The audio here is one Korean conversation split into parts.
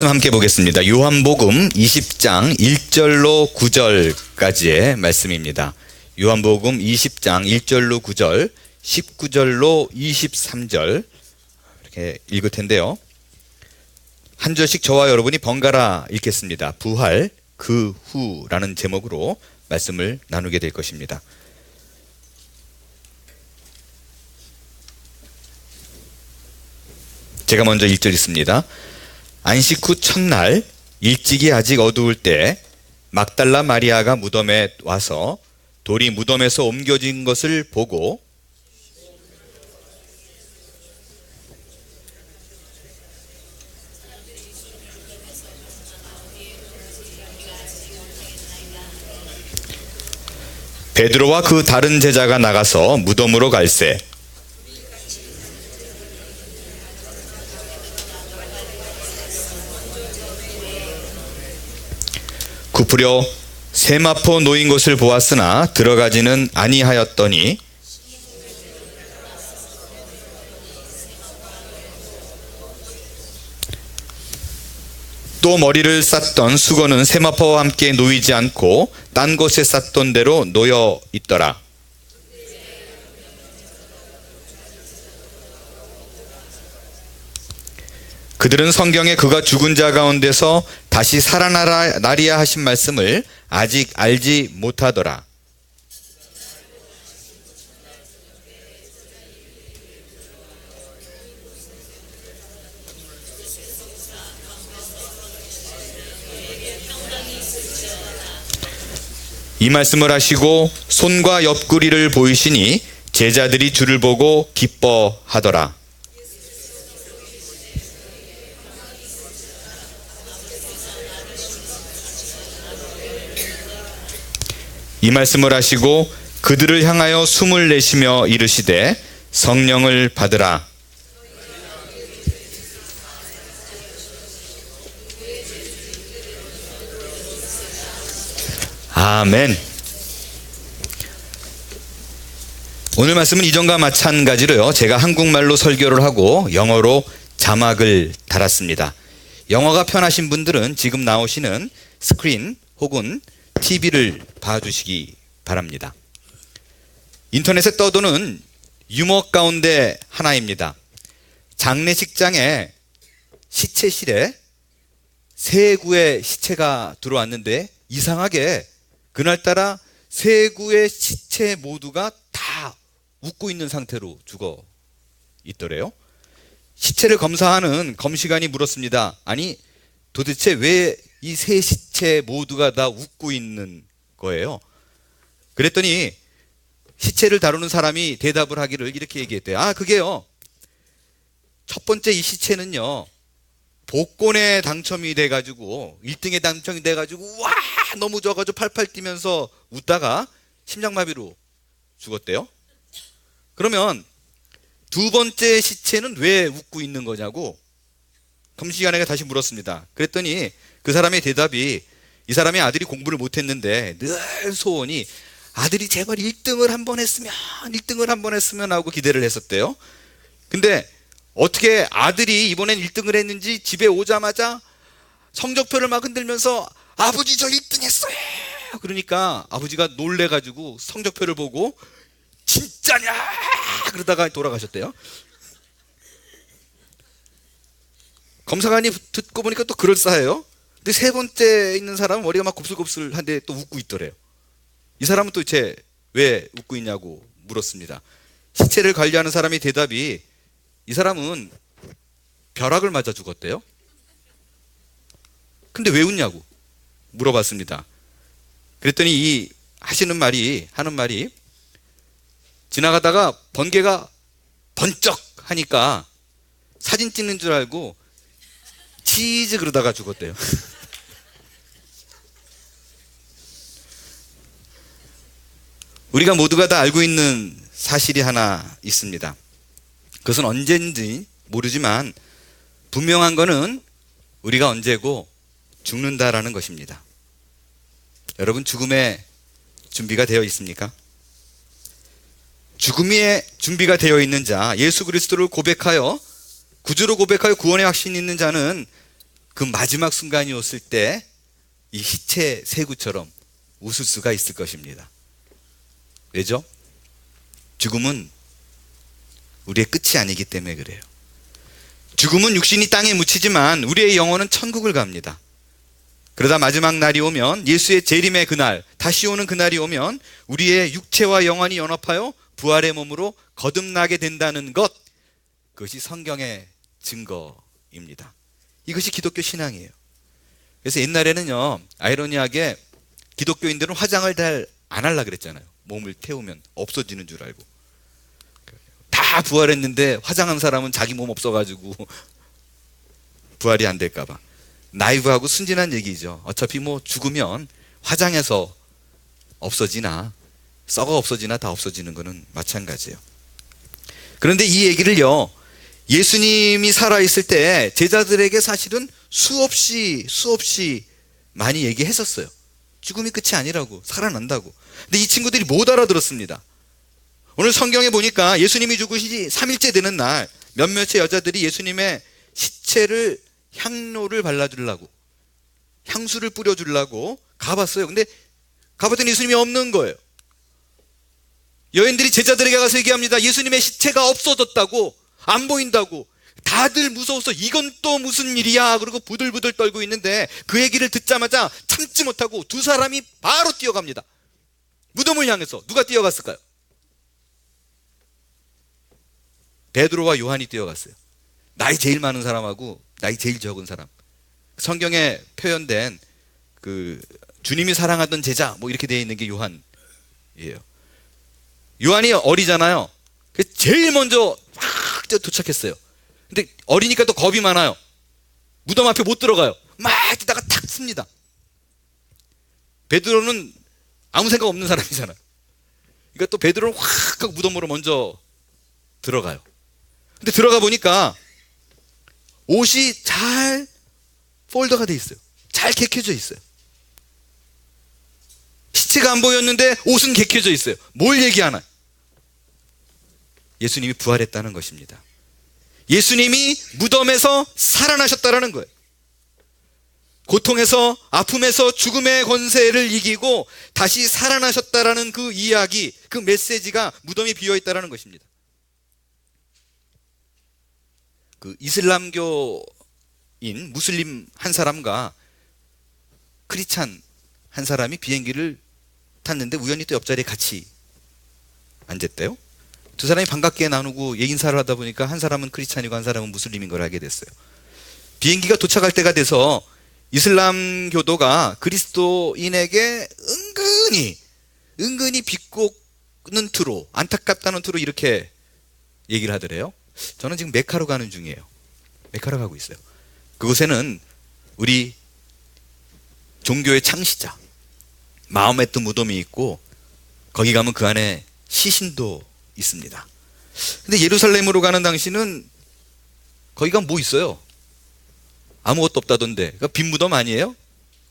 함께 보겠습니다. 요한복음 20장 1절로 9절까지의 말씀입니다. 요한복음 20장 1절로 9절, 19절로 23절 이렇게 읽을 텐데요. 한 절씩 저와 여러분이 번갈아 읽겠습니다. 부활 그 후라는 제목으로 말씀을 나누게 될 것입니다. 제가 먼저 1절 읽습니다. 안식 후 첫날 일찍이 아직 어두울 때 막달라 마리아가 무덤에 와서 돌이 무덤에서 옮겨진 것을 보고 베드로와 그 다른 제자가 나가서 무덤으로 갈새 굽으려 세마포 놓인 것을 보았으나 들어가지는 아니하였더니 또 머리를 쌌던 수건은 세마포와 함께 놓이지 않고 딴 곳에 쌌던 대로 놓여 있더라. 그들은 성경에 그가 죽은 자 가운데서 다시 살아나리야 하신 말씀을 아직 알지 못하더라. 이 말씀을 하시고 손과 옆구리를 보이시니 제자들이 주를 보고 기뻐하더라. 이 말씀을 하시고 그들을 향하여 숨을 내쉬며 이르시되 성령을 받으라. 아멘. 오늘 말씀은 이전과 마찬가지로요, 제가 한국말로 설교를 하고 영어로 자막을 달았습니다. 영어가 편하신 분들은 지금 나오시는 스크린 혹은 TV를 봐주시기 바랍니다. 인터넷에 떠도는 유머 가운데 하나입니다. 장례식장에 시체실에 세 구의 시체가 들어왔는데 이상하게 그날따라 세 구의 시체 모두가 다 웃고 있는 상태로 죽어 있더래요. 시체를 검사하는 검시관이 물었습니다. 아니 도대체 왜 이 세 시체 모두가 다 웃고 있는 거예요? 그랬더니 시체를 다루는 사람이 대답을 하기를 이렇게 얘기했대요. 그게요, 첫 번째 이 시체는요 복권에 당첨이 돼가지고 1등에 당첨이 돼가지고 와 너무 좋아가지고 팔팔 뛰면서 웃다가 심장마비로 죽었대요. 그러면 두 번째 시체는 왜 웃고 있는 거냐고 검시관에게 다시 물었습니다. 그랬더니 그 사람의 대답이, 이 사람의 아들이 공부를 못했는데 늘 소원이 아들이 제발 1등을 한 번 했으면 하고 기대를 했었대요. 근데 어떻게 아들이 이번엔 1등을 했는지 집에 오자마자 성적표를 막 흔들면서 아버지 저 1등 했어요. 그러니까 아버지가 놀래가지고 성적표를 보고 진짜냐 그러다가 돌아가셨대요. 검사관이 듣고 보니까 또 그럴싸해요. 근데 세 번째 있는 사람은 머리가 막 곱슬곱슬한데 또 웃고 있더래요. 이 사람은 도대체 왜 웃고 있냐고 물었습니다. 시체를 관리하는 사람의 대답이, 이 사람은 벼락을 맞아 죽었대요. 근데 왜 웃냐고 물어봤습니다. 그랬더니 이 하는 말이 지나가다가 번개가 번쩍 하니까 사진 찍는 줄 알고 치즈 그러다가 죽었대요. 우리가 모두가 다 알고 있는 사실이 하나 있습니다. 그것은 언제인지 모르지만 분명한 거는 우리가 언제고 죽는다라는 것입니다. 여러분, 죽음의 준비가 되어 있습니까? 죽음의 준비가 되어 있는 자, 예수 그리스도를 고백하여 구주로 고백하여 구원의 확신이 있는 자는 그 마지막 순간이 왔을 때 이 희채 세구처럼 웃을 수가 있을 것입니다. 왜죠? 죽음은 우리의 끝이 아니기 때문에 그래요. 죽음은 육신이 땅에 묻히지만 우리의 영혼은 천국을 갑니다. 그러다 마지막 날이 오면, 예수의 재림의 그날, 다시 오는 그날이 오면 우리의 육체와 영혼이 연합하여 부활의 몸으로 거듭나게 된다는 것, 그것이 성경의 증거입니다. 이것이 기독교 신앙이에요. 그래서 옛날에는요, 아이러니하게 기독교인들은 화장을 잘 안 하려고 그랬잖아요. 몸을 태우면 없어지는 줄 알고. 다 부활했는데 화장한 사람은 자기 몸 없어가지고 부활이 안 될까 봐. 나이브하고 순진한 얘기죠. 어차피 뭐 죽으면 화장해서 없어지나 썩어 없어지나 다 없어지는 거는 마찬가지예요. 그런데 이 얘기를요, 예수님이 살아있을 때 제자들에게 사실은 수없이 많이 얘기했었어요. 죽음이 끝이 아니라고, 살아난다고. 근데 이 친구들이 못 알아들었습니다. 오늘 성경에 보니까 예수님이 죽으시지 3일째 되는 날 몇몇의 여자들이 예수님의 시체를 향로를 발라주려고, 향수를 뿌려주려고 가봤어요. 근데 가봤더니 예수님이 없는 거예요. 여인들이 제자들에게 가서 얘기합니다. 예수님의 시체가 없어졌다고, 안 보인다고. 다들 무서워서 이건 또 무슨 일이야 그러고 부들부들 떨고 있는데, 그 얘기를 듣자마자 참지 못하고 두 사람이 바로 뛰어갑니다. 무덤을 향해서. 누가 뛰어갔을까요? 베드로와 요한이 뛰어갔어요. 나이 제일 많은 사람하고 나이 제일 적은 사람. 성경에 표현된 그 주님이 사랑하던 제자 뭐 이렇게 되어 있는 게 요한이에요. 요한이 어리잖아요. 그래서 제일 먼저 막 도착했어요. 근데 어리니까 또 겁이 많아요. 무덤 앞에 못 들어가요. 막 뛰다가 탁 씁니다. 베드로는 아무 생각 없는 사람이잖아요. 그러니까 또 베드로는 확 하고 무덤으로 먼저 들어가요. 근데 들어가 보니까 옷이 잘 폴더가 돼 있어요. 잘 개켜져 있어요. 시체가 안 보였는데 옷은 개켜져 있어요. 뭘 얘기하나? 예수님이 부활했다는 것입니다. 예수님이 무덤에서 살아나셨다라는 거예요. 고통에서, 아픔에서 죽음의 권세를 이기고 다시 살아나셨다라는 그 이야기, 그 메시지가 무덤이 비어있다라는 것입니다. 그 이슬람교인 무슬림 한 사람과 크리스찬 한 사람이 비행기를 탔는데 우연히 또 옆자리에 같이 앉았대요. 두 사람이 반갑게 나누고 인사를 하다 보니까 한 사람은 크리스찬이고 한 사람은 무슬림인 걸 알게 됐어요. 비행기가 도착할 때가 돼서 이슬람교도가 그리스도인에게 은근히 비꼬는 투로, 안타깝다는 투로 이렇게 얘기를 하더래요. 저는 지금 메카로 가는 중이에요. 메카로 가고 있어요. 그곳에는 우리 종교의 창시자 마호메트 무덤이 있고, 거기 가면 그 안에 시신도 있습니다. 근데 예루살렘으로 가는 당시는 거기가 뭐 있어요? 아무것도 없다던데. 그러니까 빈 무덤 아니에요?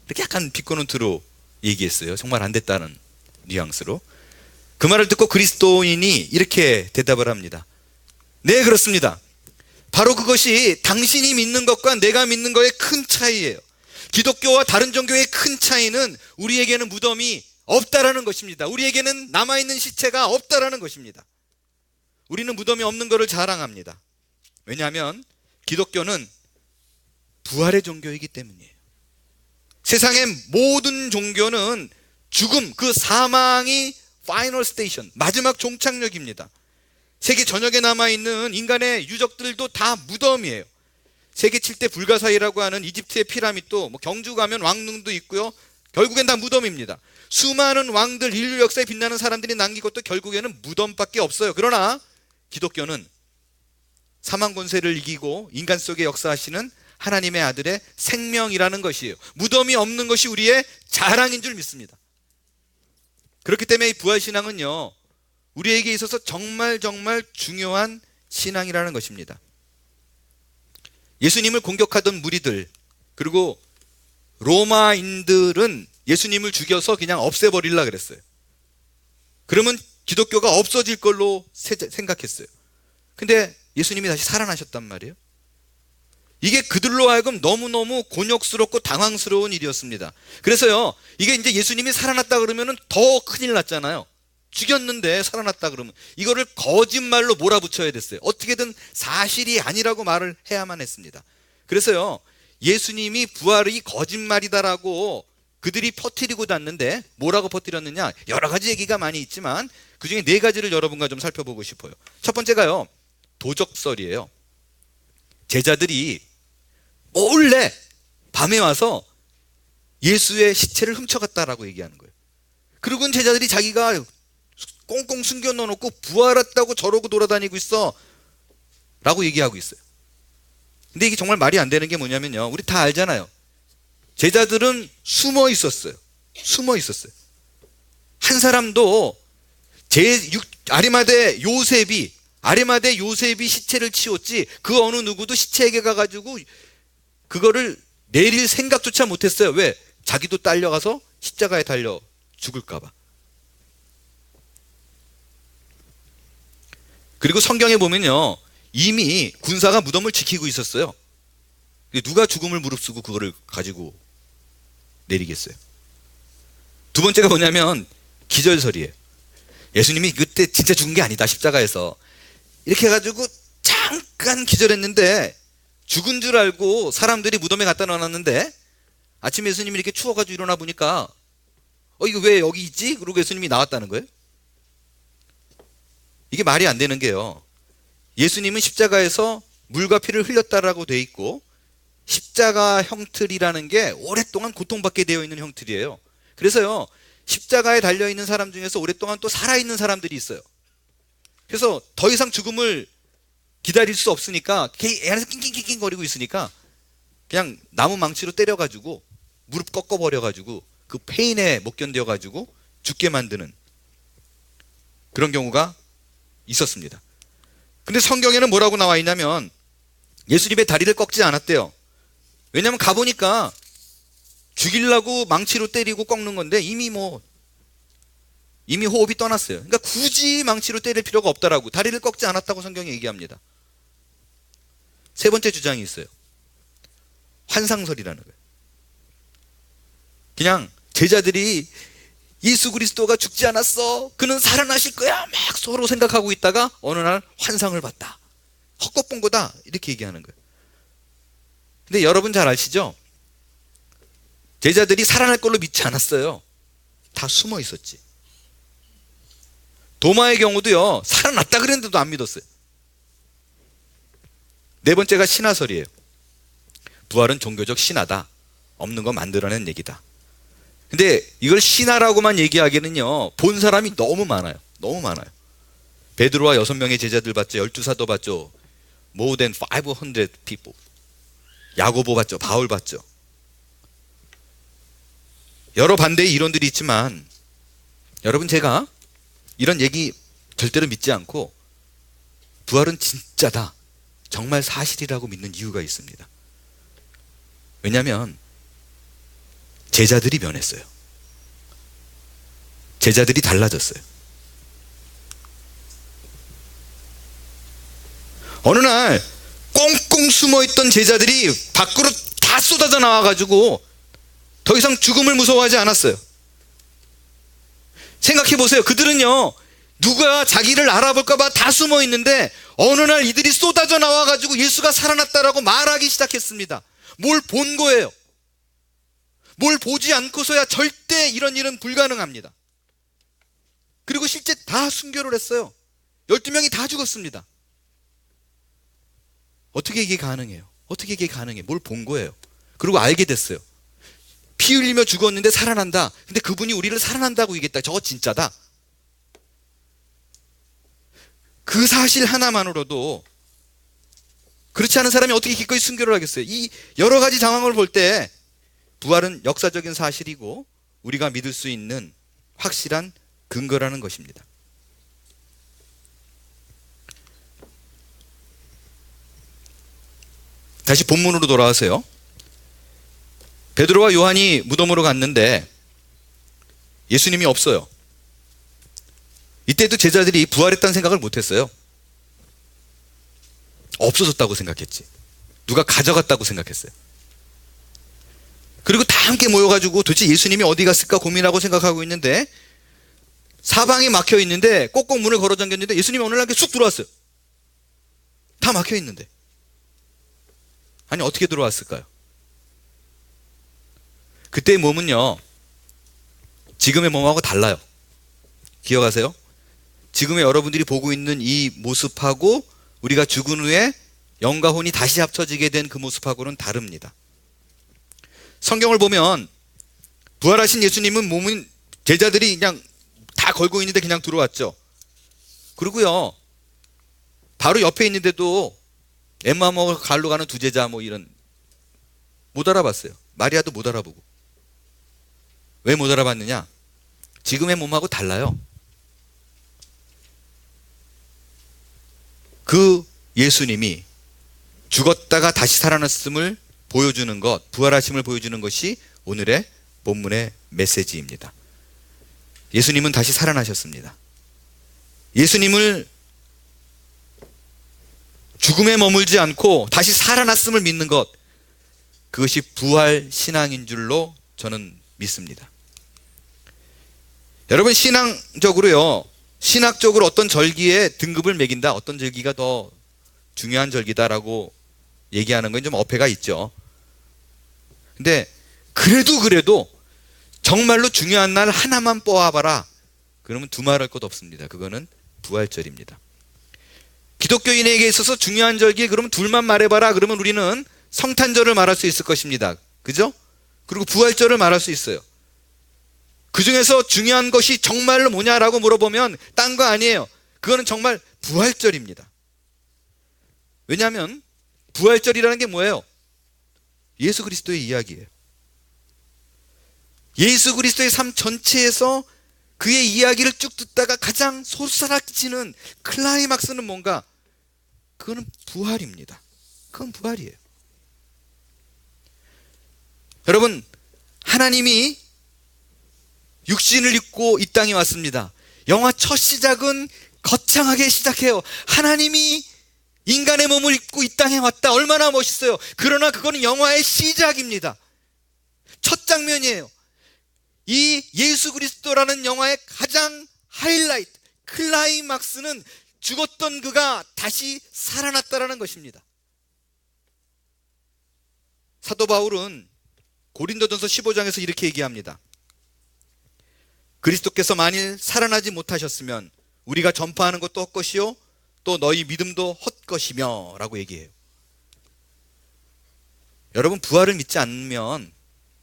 이렇게 약간 비꼬는 투로 얘기했어요. 정말 안 됐다는 뉘앙스로. 그 말을 듣고 그리스도인이 이렇게 대답을 합니다. 네, 그렇습니다. 바로 그것이 당신이 믿는 것과 내가 믿는 것의 큰 차이예요. 기독교와 다른 종교의 큰 차이는 우리에게는 무덤이 없다라는 것입니다. 우리에게는 남아있는 시체가 없다라는 것입니다. 우리는 무덤이 없는 것을 자랑합니다. 왜냐하면 기독교는 부활의 종교이기 때문이에요. 세상의 모든 종교는 죽음, 그 사망이 파이널 스테이션, 마지막 종착역입니다. 세계 전역에 남아있는 인간의 유적들도 다 무덤이에요. 세계 7대 불가사의라고 하는 이집트의 피라미드도, 뭐 경주 가면 왕릉도 있고요. 결국엔 다 무덤입니다. 수많은 왕들, 인류 역사에 빛나는 사람들이 남긴 것도 결국에는 무덤밖에 없어요. 그러나 기독교는 사망 권세를 이기고 인간 속에 역사하시는 하나님의 아들의 생명이라는 것이에요. 무덤이 없는 것이 우리의 자랑인 줄 믿습니다. 그렇기 때문에 이 부활신앙은요, 우리에게 있어서 정말 중요한 신앙이라는 것입니다. 예수님을 공격하던 무리들, 그리고 로마인들은 예수님을 죽여서 그냥 없애버리려고 그랬어요. 그러면 기독교가 없어질 걸로 생각했어요. 근데 예수님이 다시 살아나셨단 말이에요. 이게 그들로 하여금 너무너무 곤욕스럽고 당황스러운 일이었습니다. 그래서요, 이게 이제 예수님이 살아났다 그러면은 더 큰일 났잖아요. 죽였는데 살아났다 그러면 이거를 거짓말로 몰아붙여야 됐어요. 어떻게든 사실이 아니라고 말을 해야만 했습니다. 그래서요, 예수님이 부활이 거짓말이다라고 그들이 퍼뜨리고 났는데 뭐라고 퍼뜨렸느냐, 여러 가지 얘기가 많이 있지만 그중에 4가지를 여러분과 좀 살펴보고 싶어요. 첫 번째가요, 도적설이에요. 제자들이 몰래 밤에 와서 예수의 시체를 훔쳐갔다라고 얘기하는 거예요. 그리고는 제자들이 자기가 꽁꽁 숨겨 넣어놓고 부활했다고 저러고 돌아다니고 있어 라고 얘기하고 있어요. 근데 이게 정말 말이 안 되는 게 뭐냐면요, 우리 다 알잖아요. 제자들은 숨어 있었어요. 한 사람도 아리마대 요셉이 시체를 치웠지 그 어느 누구도 시체에게 가가지고 그거를 내릴 생각조차 못했어요. 왜? 자기도 딸려가서 십자가에 달려 죽을까봐. 그리고 성경에 보면요, 이미 군사가 무덤을 지키고 있었어요. 누가 죽음을 무릅쓰고 그거를 가지고 내리겠어요. 두 번째가 뭐냐면 기절설이에요. 예수님이 그때 진짜 죽은 게 아니다, 십자가에서 이렇게 해가지고 잠깐 기절했는데 죽은 줄 알고 사람들이 무덤에 갖다 놔놨는데 아침에 예수님이 이렇게 추워가지고 일어나 보니까 이거 왜 여기 있지? 그러고 예수님이 나왔다는 거예요. 이게 말이 안 되는 게요, 예수님은 십자가에서 물과 피를 흘렸다라고 돼 있고 십자가 형틀이라는 게 오랫동안 고통받게 되어 있는 형틀이에요. 그래서요, 십자가에 달려있는 사람 중에서 오랫동안 또 살아있는 사람들이 있어요. 그래서 더 이상 죽음을 기다릴 수 없으니까 애 안에서 낑낑낑낑 거리고 있으니까 그냥 나무 망치로 때려가지고 무릎 꺾어버려가지고 그 페인에 못 견뎌가지고 죽게 만드는 그런 경우가 있었습니다. 근데 성경에는 뭐라고 나와 있냐면 예수님의 다리를 꺾지 않았대요. 왜냐하면 가보니까 죽이려고 망치로 때리고 꺾는 건데 이미 호흡이 떠났어요. 그러니까 굳이 망치로 때릴 필요가 없다라고, 다리를 꺾지 않았다고 성경이 얘기합니다. 세 번째 주장이 있어요. 환상설이라는 거예요. 그냥 제자들이 예수 그리스도가 죽지 않았어, 그는 살아나실 거야 막 서로 생각하고 있다가 어느 날 환상을 봤다, 헛것 본 거다, 이렇게 얘기하는 거예요. 근데 여러분 잘 아시죠? 제자들이 살아날 걸로 믿지 않았어요. 다 숨어 있었지. 도마의 경우도요, 살아났다 그랬는데도 안 믿었어요. 네 번째가 신화설이에요. 부활은 종교적 신화다, 없는 거 만들어낸 얘기다. 근데 이걸 신화라고만 얘기하기에는요, 본 사람이 너무 많아요. 베드로와 6명의 제자들 봤죠. 12사도 봤죠. More than 500 people. 야고보 봤죠. 바울 봤죠. 여러 반대의 이론들이 있지만 여러분, 제가 이런 얘기 절대로 믿지 않고 부활은 진짜다, 정말 사실이라고 믿는 이유가 있습니다. 왜냐하면 제자들이 변했어요. 제자들이 달라졌어요. 어느 날 꽁꽁 숨어있던 제자들이 밖으로 다 쏟아져 나와가지고 더 이상 죽음을 무서워하지 않았어요. 생각해 보세요. 그들은요, 누가 자기를 알아볼까봐 다 숨어 있는데 어느 날 이들이 쏟아져 나와가지고 예수가 살아났다라고 말하기 시작했습니다. 뭘 본 거예요. 뭘 보지 않고서야 절대 이런 일은 불가능합니다. 그리고 실제 다 순교를 했어요. 12명이 다 죽었습니다. 어떻게 이게 가능해요? 뭘 본 거예요. 그리고 알게 됐어요. 피 흘리며 죽었는데 살아난다. 근데 그분이 우리를 살아난다고 얘기했다. 저거 진짜다. 그 사실 하나만으로도 그렇지 않은 사람이 어떻게 기꺼이 순교를 하겠어요? 이 여러 가지 상황을 볼 때 부활은 역사적인 사실이고 우리가 믿을 수 있는 확실한 근거라는 것입니다. 다시 본문으로 돌아와서요. 베드로와 요한이 무덤으로 갔는데 예수님이 없어요. 이때도 제자들이 부활했다는 생각을 못했어요. 없어졌다고 생각했지. 누가 가져갔다고 생각했어요. 그리고 다 함께 모여가지고 도대체 예수님이 어디 갔을까 고민하고 생각하고 있는데 사방이 막혀 있는데 꼭꼭 문을 걸어 잠겼는데 예수님이 어느 날 이렇게 쑥 들어왔어요. 다 막혀 있는데. 아니 어떻게 들어왔을까요? 그때의 몸은요 지금의 몸하고 달라요. 기억하세요? 지금의 여러분들이 보고 있는 이 모습하고 우리가 죽은 후에 영과 혼이 다시 합쳐지게 된 그 모습하고는 다릅니다. 성경을 보면 부활하신 예수님은 몸은 제자들이 그냥 다 걸고 있는데 그냥 들어왔죠. 그리고요 바로 옆에 있는데도 엠마오로 갈로 가는 두 제자 뭐 이런 못 알아봤어요. 마리아도 못 알아보고. 왜 못 알아봤느냐? 지금의 몸하고 달라요. 그 예수님이 죽었다가 다시 살아났음을 보여주는 것, 부활하심을 보여주는 것이 오늘의 본문의 메시지입니다. 예수님은 다시 살아나셨습니다. 예수님을 죽음에 머물지 않고 다시 살아났음을 믿는 것, 그것이 부활 신앙인 줄로 저는 믿습니다. 여러분 신앙적으로요, 신학적으로 어떤 절기에 등급을 매긴다, 어떤 절기가 더 중요한 절기다라고 얘기하는 건 좀 어폐가 있죠. 근데 그래도 정말로 중요한 날 하나만 뽑아봐라, 그러면 두말할 것 없습니다. 그거는 부활절입니다. 기독교인에게 있어서 중요한 절기, 그러면 둘만 말해봐라, 그러면 우리는 성탄절을 말할 수 있을 것입니다. 그죠? 그리고 부활절을 말할 수 있어요. 그 중에서 중요한 것이 정말로 뭐냐라고 물어보면 딴 거 아니에요. 그거는 정말 부활절입니다. 왜냐하면 부활절이라는 게 뭐예요? 예수 그리스도의 이야기예요. 예수 그리스도의 삶 전체에서 그의 이야기를 쭉 듣다가 가장 솟아나치는 클라이막스는 뭔가? 그거는 부활입니다. 그건 부활이에요. 여러분, 하나님이 육신을 입고 이 땅에 왔습니다. 영화 첫 시작은 거창하게 시작해요. 하나님이 인간의 몸을 입고 이 땅에 왔다. 얼마나 멋있어요. 그러나 그거는 영화의 시작입니다. 첫 장면이에요. 이 예수 그리스도라는 영화의 가장 하이라이트, 클라이막스는 죽었던 그가 다시 살아났다라는 것입니다. 사도 바울은 고린도전서 15장에서 이렇게 얘기합니다. 그리스도께서 만일 살아나지 못하셨으면 우리가 전파하는 것도 헛것이요 또 너희 믿음도 헛것이며 라고 얘기해요. 여러분, 부활을 믿지 않으면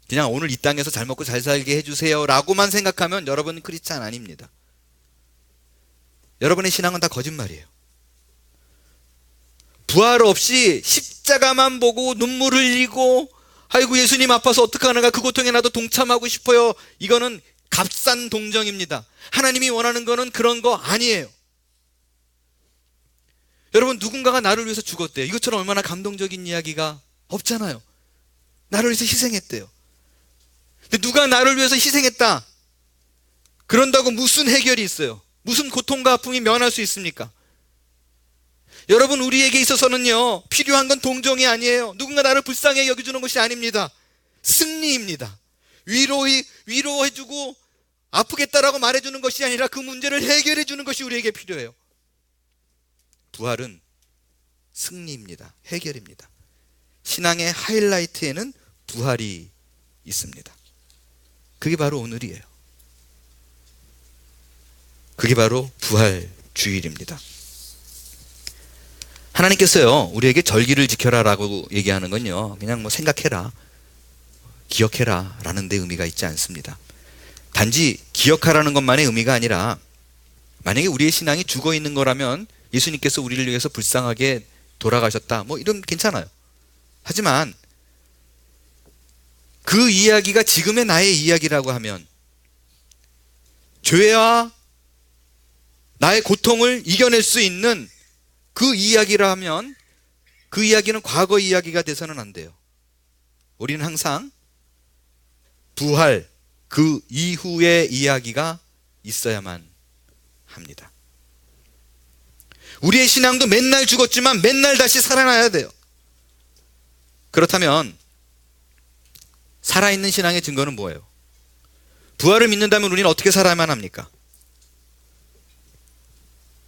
그냥 오늘 이 땅에서 잘 먹고 잘 살게 해주세요 라고만 생각하면 여러분은 크리스찬 아닙니다. 여러분의 신앙은 다 거짓말이에요. 부활 없이 십자가만 보고 눈물 흘리고 아이고 예수님 아파서 어떡하는가, 그 고통에 나도 동참하고 싶어요, 이거는 값싼 동정입니다. 하나님이 원하는 거는 그런 거 아니에요. 여러분, 누군가가 나를 위해서 죽었대요. 이것처럼 얼마나 감동적인 이야기가 없잖아요. 나를 위해서 희생했대요. 근데 누가 나를 위해서 희생했다, 그런다고 무슨 해결이 있어요? 무슨 고통과 아픔이 면할 수 있습니까? 여러분, 우리에게 있어서는요, 필요한 건 동정이 아니에요. 누군가 나를 불쌍히 여겨주는 것이 아닙니다. 승리입니다. 위로해주고 아프겠다라고 말해주는 것이 아니라 그 문제를 해결해주는 것이 우리에게 필요해요. 부활은 승리입니다. 해결입니다. 신앙의 하이라이트에는 부활이 있습니다. 그게 바로 오늘이에요. 그게 바로 부활 주일입니다. 하나님께서요, 우리에게 절기를 지켜라라고 얘기하는 건요, 그냥 뭐 생각해라, 기억해라 라는 데 의미가 있지 않습니다. 단지 기억하라는 것만의 의미가 아니라, 만약에 우리의 신앙이 죽어 있는 거라면 예수님께서 우리를 위해서 불쌍하게 돌아가셨다, 뭐 이러면 괜찮아요. 하지만 그 이야기가 지금의 나의 이야기라고 하면, 죄와 나의 고통을 이겨낼 수 있는 그 이야기라 하면 그 이야기는 과거 이야기가 돼서는 안 돼요. 우리는 항상 부활, 그 이후의 이야기가 있어야만 합니다. 우리의 신앙도 맨날 죽었지만 맨날 다시 살아나야 돼요. 그렇다면 살아있는 신앙의 증거는 뭐예요? 부활을 믿는다면 우리는 어떻게 살아야만 합니까?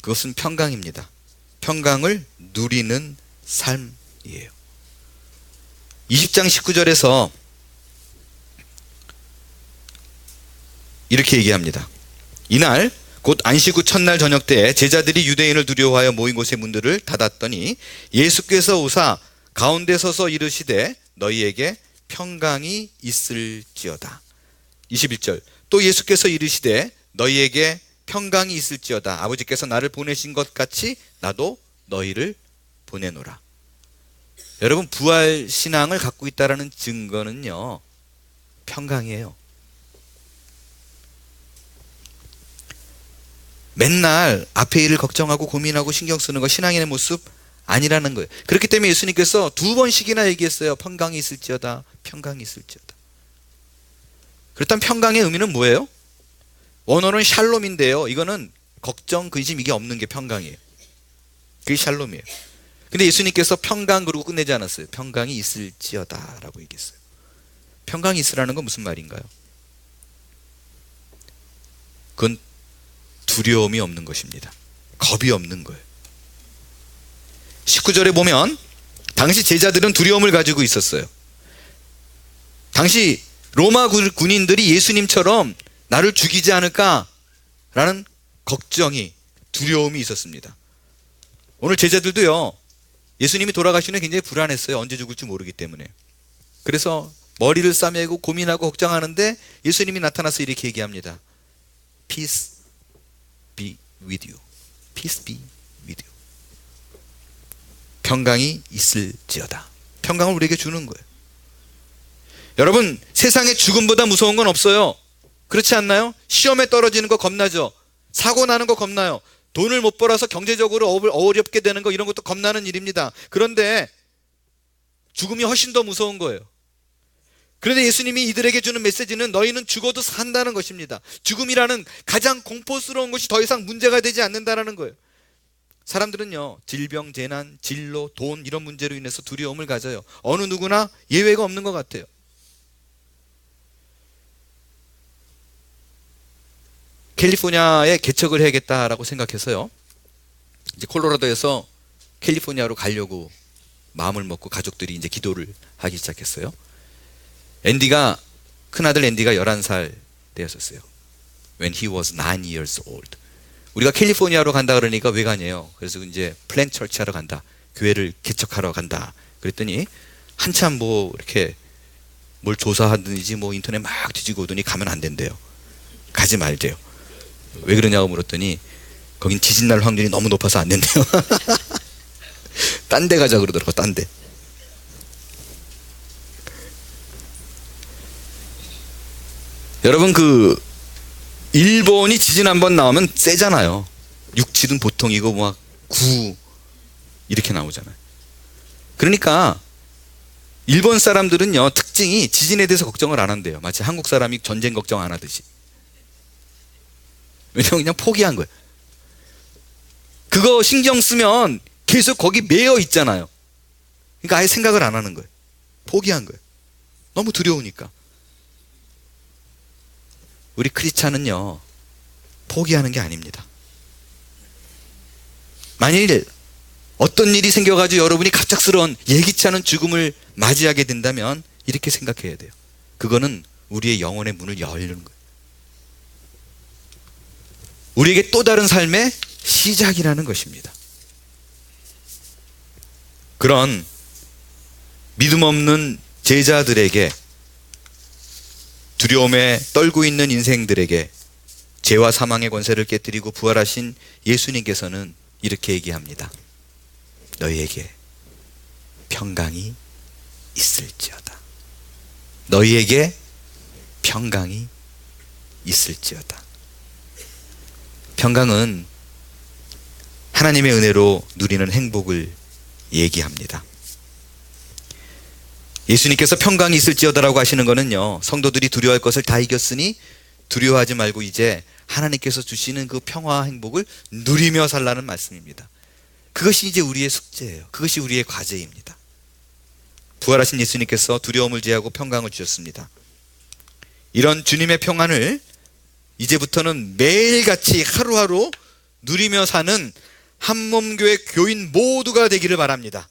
그것은 평강입니다. 평강을 누리는 삶이에요. 20장 19절에서 이렇게 얘기합니다. 이날 곧 안식 후 첫날 저녁 때에 제자들이 유대인을 두려워하여 모인 곳의 문들을 닫았더니 예수께서 오사 가운데 서서 이르시되 너희에게 평강이 있을지어다. 21절 또 예수께서 이르시되 너희에게 평강이 있을지어다. 아버지께서 나를 보내신 것 같이 나도 너희를 보내노라. 여러분, 부활 신앙을 갖고 있다라는 증거는요, 평강이에요. 맨날 앞의 일을 걱정하고 고민하고 신경 쓰는 거 신앙인의 모습 아니라는 거예요. 그렇기 때문에 예수님께서 2번씩이나 얘기했어요. 평강이 있을지어다. 평강이 있을지어다. 그렇다면 평강의 의미는 뭐예요? 원어는 샬롬인데요. 이거는 걱정, 근심 이게 없는 게 평강이에요. 그게 샬롬이에요. 근데 예수님께서 평강 그러고 끝내지 않았어요. 평강이 있을지어다 라고 얘기했어요. 평강이 있으라는 건 무슨 말인가요? 그건 두려움이 없는 것입니다. 겁이 없는 거예요. 19절에 보면 당시 제자들은 두려움을 가지고 있었어요. 당시 로마 군인들이 예수님처럼 나를 죽이지 않을까라는 걱정이, 두려움이 있었습니다. 오늘 제자들도요, 예수님이 돌아가시는 굉장히 불안했어요. 언제 죽을지 모르기 때문에. 그래서 머리를 싸매고 고민하고 걱정하는데 예수님이 나타나서 이렇게 얘기합니다. Peace be with you. Peace be with you. 평강이 있을지어다. 평강을 우리에게 주는 거예요. 여러분, 세상에 죽음보다 무서운 건 없어요. 그렇지 않나요? 시험에 떨어지는 거 겁나죠? 사고 나는 거 겁나요? 돈을 못 벌어서 경제적으로 어렵게 되는 거, 이런 것도 겁나는 일입니다. 그런데 죽음이 훨씬 더 무서운 거예요. 그런데 예수님이 이들에게 주는 메시지는 너희는 죽어도 산다는 것입니다. 죽음이라는 가장 공포스러운 것이 더 이상 문제가 되지 않는다는 거예요. 사람들은요, 질병, 재난, 진로, 돈 이런 문제로 인해서 두려움을 가져요. 어느 누구나 예외가 없는 것 같아요. 캘리포니아에 개척을 해야겠다라고 생각해서요, 이제 콜로라도에서 캘리포니아로 가려고 마음을 먹고 가족들이 이제 기도를 하기 시작했어요. 큰아들 앤디가 11살 되었었어요. When he was 9 years old. 우리가 캘리포니아로 간다 그러니까 왜 가냐요? 그래서 이제 플랜 처치 하러 간다. 교회를 개척하러 간다. 그랬더니 한참 뭐 이렇게 뭘 조사하든지 뭐 인터넷 막 뒤지고 오더니 가면 안 된대요. 가지 말대요. 왜 그러냐고 물었더니 거긴 지진 날 확률이 너무 높아서 안 된대요. 딴 데 가자 그러더라고. 딴 데. 여러분, 일본이 지진 한번 나오면 세잖아요. 6, 7은 보통이고 막 9 이렇게 나오잖아요. 그러니까 일본 사람들은요, 특징이 지진에 대해서 걱정을 안 한대요. 마치 한국 사람이 전쟁 걱정 안 하듯이. 왜냐면 그냥 포기한 거예요. 그거 신경 쓰면 계속 거기 매여 있잖아요. 그러니까 아예 생각을 안 하는 거예요. 포기한 거예요. 너무 두려우니까. 우리 크리스찬은요, 포기하는 게 아닙니다. 만일 어떤 일이 생겨가지고 여러분이 갑작스러운 예기치 않은 죽음을 맞이하게 된다면 이렇게 생각해야 돼요. 그거는 우리의 영혼의 문을 열는 거예요. 우리에게 또 다른 삶의 시작이라는 것입니다. 그런 믿음 없는 제자들에게, 두려움에 떨고 있는 인생들에게 죄와 사망의 권세를 깨뜨리고 부활하신 예수님께서는 이렇게 얘기합니다. 너희에게 평강이 있을지어다. 너희에게 평강이 있을지어다. 평강은 하나님의 은혜로 누리는 행복을 얘기합니다. 예수님께서 평강이 있을지어다라고 하시는 것은요, 성도들이 두려워할 것을 다 이겼으니 두려워하지 말고 이제 하나님께서 주시는 그 평화와 행복을 누리며 살라는 말씀입니다. 그것이 이제 우리의 숙제예요. 그것이 우리의 과제입니다. 부활하신 예수님께서 두려움을 제하고 평강을 주셨습니다. 이런 주님의 평안을 이제부터는 매일같이 하루하루 누리며 사는 한몸교회 교인 모두가 되기를 바랍니다.